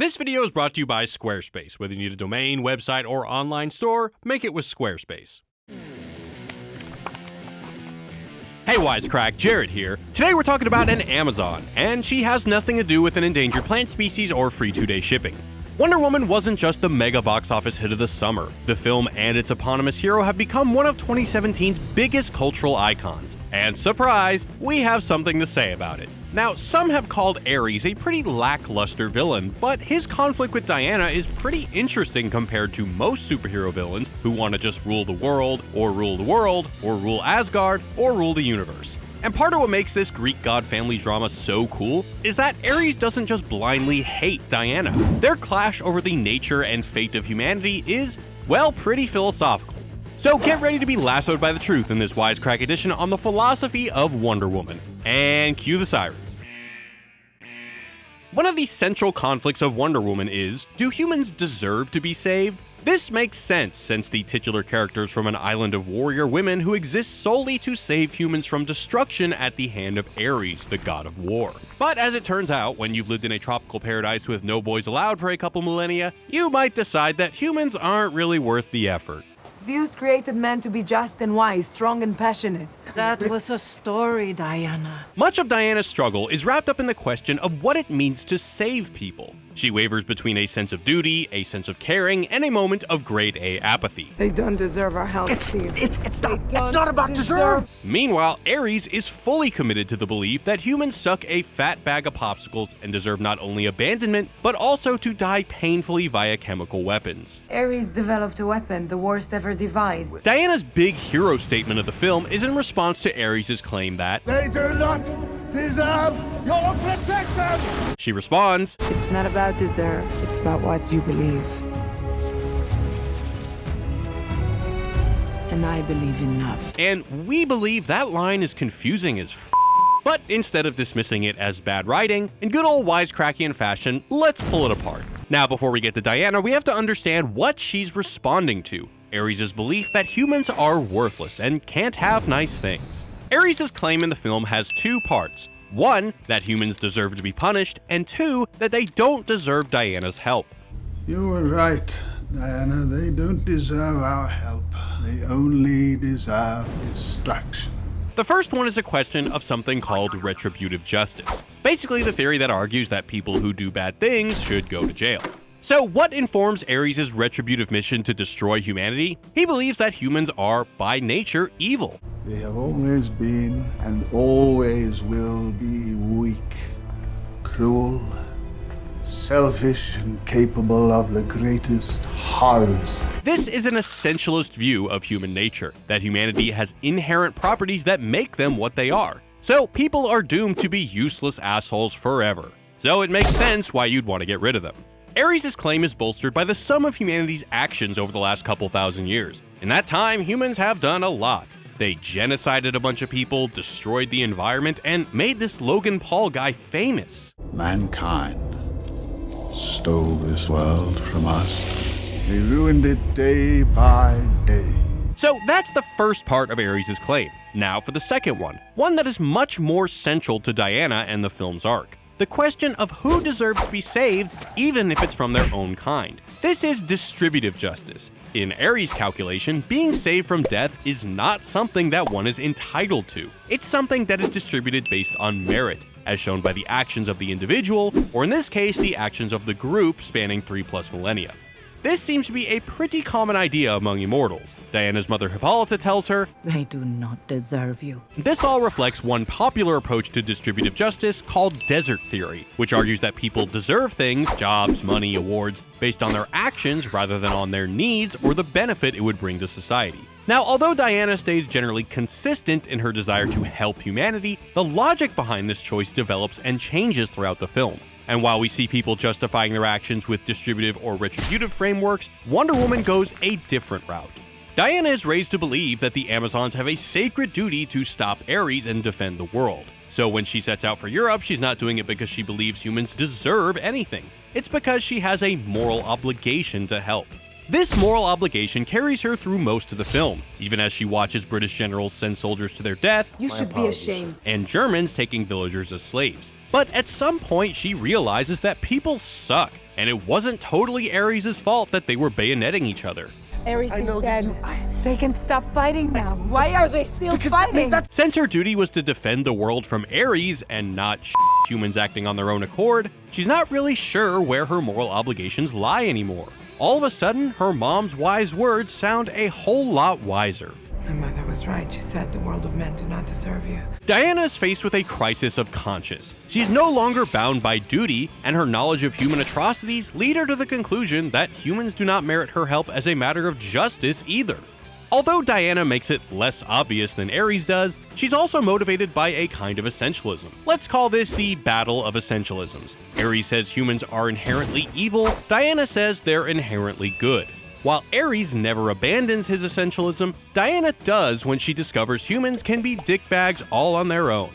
This video is brought to you by Squarespace. Whether you need a domain, website, or online store, make it with Squarespace. Hey Wisecrack, Jared here. Today we're talking about an Amazon, and she has nothing to do with an endangered plant species or free 2-day shipping. Wonder Woman wasn't just the mega box office hit of the summer. The film and its eponymous hero have become one of 2017's biggest cultural icons. And surprise, we have something to say about it. Now, some have called Ares a pretty lackluster villain, but his conflict with Diana is pretty interesting compared to most superhero villains who want to just rule the world, or rule Asgard, or rule the universe. And part of what makes this Greek god family drama so cool is that Ares doesn't just blindly hate Diana. Their clash over the nature and fate of humanity is, well, pretty philosophical. So get ready to be lassoed by the truth in this Wisecrack edition on the philosophy of Wonder Woman. And cue the sirens. One of the central conflicts of Wonder Woman is, do humans deserve to be saved? This makes sense since the titular character is from an island of warrior women who exist solely to save humans from destruction at the hand of Ares, the god of war. But as it turns out, when you've lived in a tropical paradise with no boys allowed for a couple millennia, you might decide that humans aren't really worth the effort. Zeus created man to be just and wise, strong and passionate. That was a story, Diana. Much of Diana's struggle is wrapped up in the question of what it means to save people. She wavers between a sense of duty, a sense of caring, and a moment of grade A apathy. They don't deserve our help, Steve. It's not about deserve. Meanwhile, Ares is fully committed to the belief that humans suck a fat bag of popsicles and deserve not only abandonment, but also to die painfully via chemical weapons. Ares developed a weapon, the worst ever devised. Diana's big hero statement of the film is in response to Ares' claim that they do not deserve your protection! She responds, It's not about deserve, it's about what you believe. And I believe in love. And we believe that line is confusing as f. But instead of dismissing it as bad writing, in good old Wisecrackian fashion, let's pull it apart. Now, before we get to Diana, we have to understand what she's responding to. Ares' belief that humans are worthless and can't have nice things. Ares' claim in the film has two parts. One, that humans deserve to be punished, and two, that they don't deserve Diana's help. You were right, Diana. They don't deserve our help. They only deserve destruction. The first one is a question of something called retributive justice. Basically the theory that argues that people who do bad things should go to jail. So what informs Ares' retributive mission to destroy humanity? He believes that humans are, by nature, evil. They have always been and always will be weak, cruel, selfish, and capable of the greatest horrors. This is an essentialist view of human nature, that humanity has inherent properties that make them what they are. So people are doomed to be useless assholes forever. So it makes sense why you'd want to get rid of them. Ares' claim is bolstered by the sum of humanity's actions over the last couple thousand years. In that time, humans have done a lot. They genocided a bunch of people, destroyed the environment, and made this Logan Paul guy famous. Mankind stole this world from us. They ruined it day by day. So that's the first part of Ares' claim. Now for the second one that is much more central to Diana and the film's arc. The question of who deserves to be saved, even if it's from their own kind. This is distributive justice. In Ares' calculation, being saved from death is not something that one is entitled to. It's something that is distributed based on merit, as shown by the actions of the individual, or in this case, the actions of the group spanning 3+ millennia. This seems to be a pretty common idea among immortals. Diana's mother Hippolyta tells her, They do not deserve you. This all reflects one popular approach to distributive justice called desert theory, which argues that people deserve things, jobs, money, awards, based on their actions rather than on their needs or the benefit it would bring to society. Now, although Diana stays generally consistent in her desire to help humanity, the logic behind this choice develops and changes throughout the film. And while we see people justifying their actions with distributive or retributive frameworks, Wonder Woman goes a different route. Diana is raised to believe that the Amazons have a sacred duty to stop Ares and defend the world. So when she sets out for Europe, she's not doing it because she believes humans deserve anything. It's because she has a moral obligation to help. This moral obligation carries her through most of the film, even as she watches British generals send soldiers to their death You should be ashamed. and Germans taking villagers as slaves. But at some point she realizes that people suck, and it wasn't totally Ares' fault that they were bayoneting each other. Ares is dead. They can stop fighting now. Why are they still fighting? Since her duty was to defend the world from Ares and not humans acting on their own accord, she's not really sure where her moral obligations lie anymore. All of a sudden, her mom's wise words sound a whole lot wiser. My mother was right. She said the world of men do not deserve you. Diana is faced with a crisis of conscience. She's no longer bound by duty, and her knowledge of human atrocities lead her to the conclusion that humans do not merit her help as a matter of justice either. Although Diana makes it less obvious than Ares does, she's also motivated by a kind of essentialism. Let's call this the battle of essentialisms. Ares says humans are inherently evil, Diana says they're inherently good. While Ares never abandons his essentialism, Diana does when she discovers humans can be dickbags all on their own.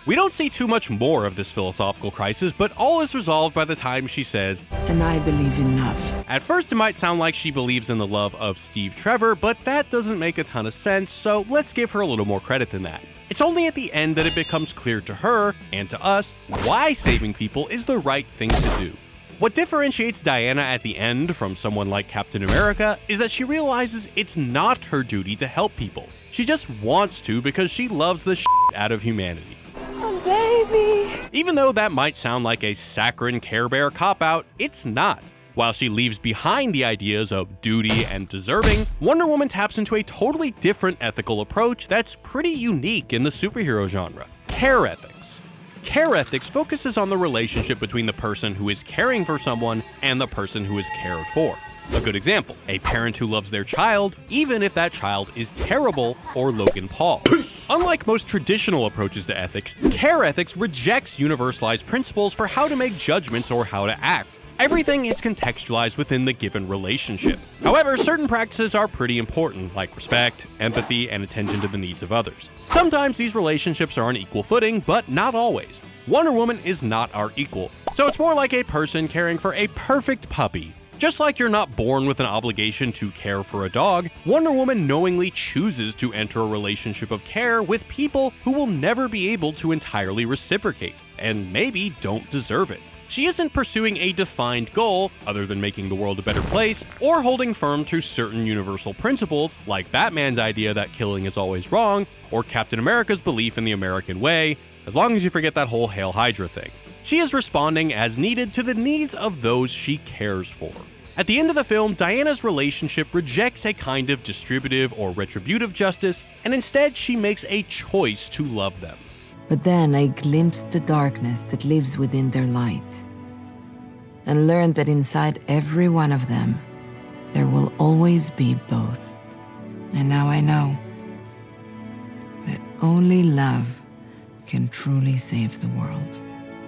We don't see too much more of this philosophical crisis, but all is resolved by the time she says, And I believe in love. At first it might sound like she believes in the love of Steve Trevor, but that doesn't make a ton of sense, so let's give her a little more credit than that. It's only at the end that it becomes clear to her, and to us, why saving people is the right thing to do. What differentiates Diana at the end from someone like Captain America is that she realizes it's not her duty to help people. She just wants to because she loves the shit out of humanity. Oh, baby! Even though that might sound like a saccharine Care Bear cop-out, it's not. While she leaves behind the ideas of duty and deserving, Wonder Woman taps into a totally different ethical approach that's pretty unique in the superhero genre: care ethics. Care ethics focuses on the relationship between the person who is caring for someone and the person who is cared for. A good example, a parent who loves their child, even if that child is terrible, or Logan Paul. Unlike most traditional approaches to ethics, care ethics rejects universalized principles for how to make judgments or how to act. Everything is contextualized within the given relationship. However, certain practices are pretty important, like respect, empathy, and attention to the needs of others. Sometimes these relationships are on equal footing, but not always. Wonder Woman is not our equal, so it's more like a person caring for a perfect puppy. Just like you're not born with an obligation to care for a dog, Wonder Woman knowingly chooses to enter a relationship of care with people who will never be able to entirely reciprocate, and maybe don't deserve it. She isn't pursuing a defined goal, other than making the world a better place, or holding firm to certain universal principles, like Batman's idea that killing is always wrong, or Captain America's belief in the American way, as long as you forget that whole Hail Hydra thing. She is responding as needed to the needs of those she cares for. At the end of the film, Diana's relationship rejects a kind of distributive or retributive justice, and instead she makes a choice to love them. But then I glimpsed the darkness that lives within their light, and learned that inside every one of them, there will always be both. And now I know that only love can truly save the world.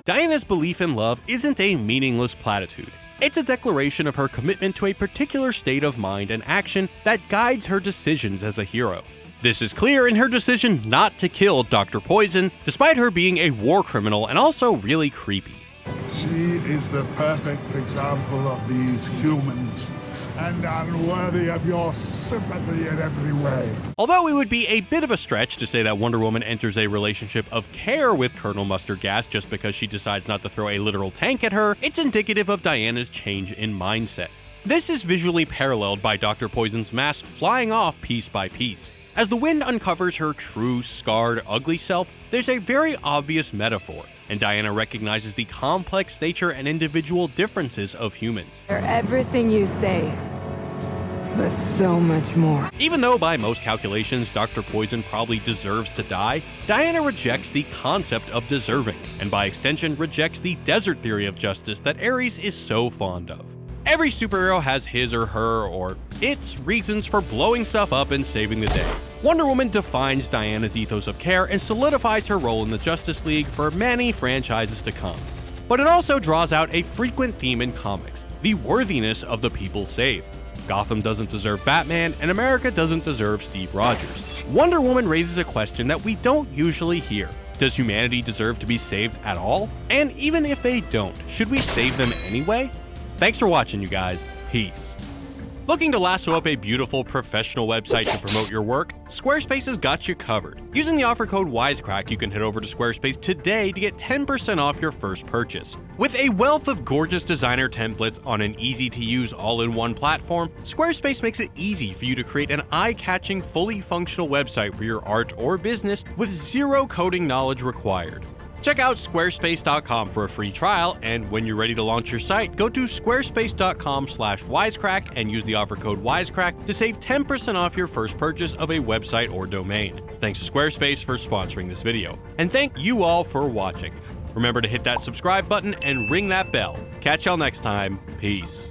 Diana's belief in love isn't a meaningless platitude. It's a declaration of her commitment to a particular state of mind and action that guides her decisions as a hero. This is clear in her decision not to kill Dr. Poison, despite her being a war criminal and also really creepy. She is the perfect example of these humans, and unworthy of your sympathy in every way. Although it would be a bit of a stretch to say that Wonder Woman enters a relationship of care with Colonel Mustard Gas just because she decides not to throw a literal tank at her, it's indicative of Diana's change in mindset. This is visually paralleled by Dr. Poison's mask flying off piece by piece. As the wind uncovers her true, scarred, ugly self, there's a very obvious metaphor, and Diana recognizes the complex nature and individual differences of humans. They're everything you say, but so much more. Even though by most calculations Dr. Poison probably deserves to die, Diana rejects the concept of deserving, and by extension rejects the desert theory of justice that Ares is so fond of. Every superhero has his or her or its reasons for blowing stuff up and saving the day. Wonder Woman defines Diana's ethos of care and solidifies her role in the Justice League for many franchises to come. But it also draws out a frequent theme in comics: the worthiness of the people saved. Gotham doesn't deserve Batman, and America doesn't deserve Steve Rogers. Wonder Woman raises a question that we don't usually hear. Does humanity deserve to be saved at all? And even if they don't, should we save them anyway? Thanks for watching, you guys. Peace. Looking to lasso up a beautiful professional website to promote your work? Squarespace has got you covered. Using the offer code Wisecrack, you can head over to Squarespace today to get 10% off your first purchase. With a wealth of gorgeous designer templates on an easy-to-use all-in-one platform, Squarespace makes it easy for you to create an eye-catching, fully functional website for your art or business with zero coding knowledge required. Check out squarespace.com for a free trial, and when you're ready to launch your site, go to squarespace.com/wisecrack and use the offer code Wisecrack to save 10% off your first purchase of a website or domain. Thanks to Squarespace for sponsoring this video. And thank you all for watching. Remember to hit that subscribe button and ring that bell. Catch y'all next time. Peace.